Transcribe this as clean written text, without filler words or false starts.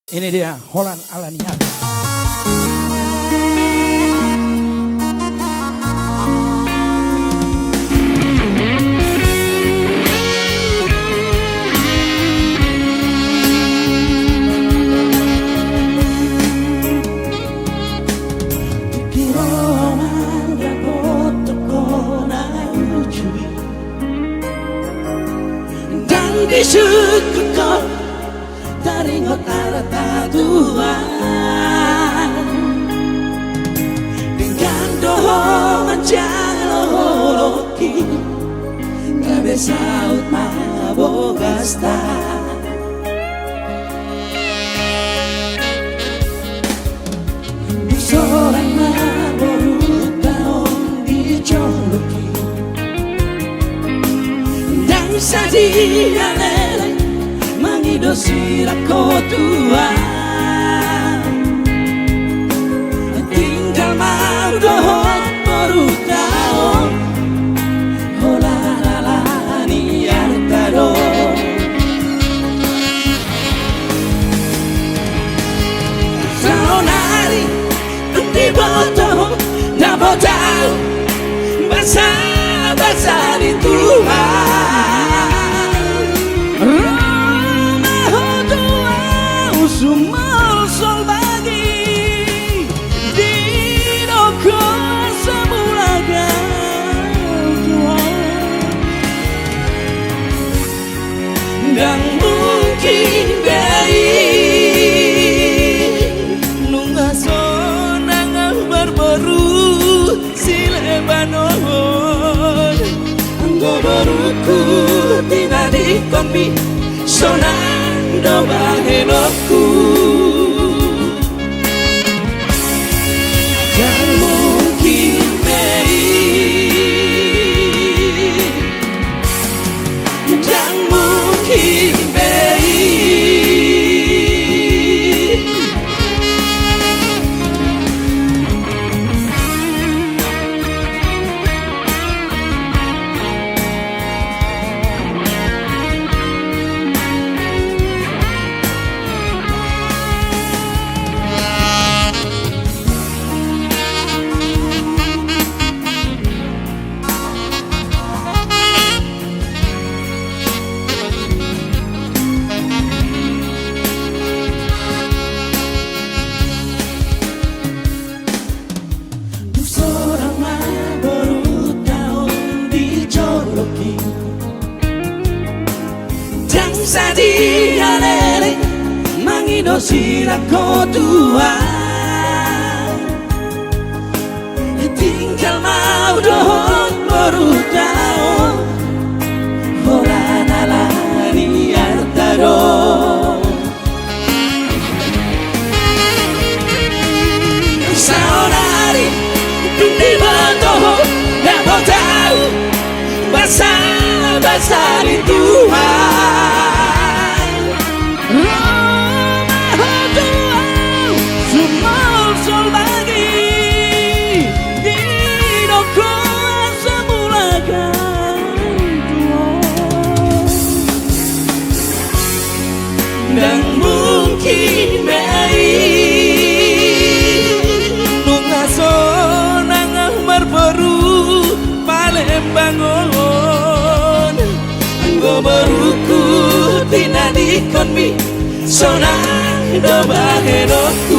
Ini dia Holland Alania. Disukuko dari ngotara tatuan dengan dohongan jaloloki ngabe saut mabogasta seorang baru tahun dijoloki dan sadia lele mangidosira kotua tinggal mau dohot baru tahun holalani artado saonari di boto na botau basa di Tuhan Sumal sol bagi di roko semulaga dan mungkin baik nunggah sonang berberu silebanon anggo beruku tina di kombi sonang do bahenoku dan mungkin baik dan mungkin baik sadia lele mangidosira kotua tinggal mau dohot baru tahun holanalani artado saonari di botoho na botau basa di Tuhan Sumal sol bagi di roko semulaga dan mungkin baik nunggah sonang berberu Palembang anggo beruku tina di konmi sonang do bahenoku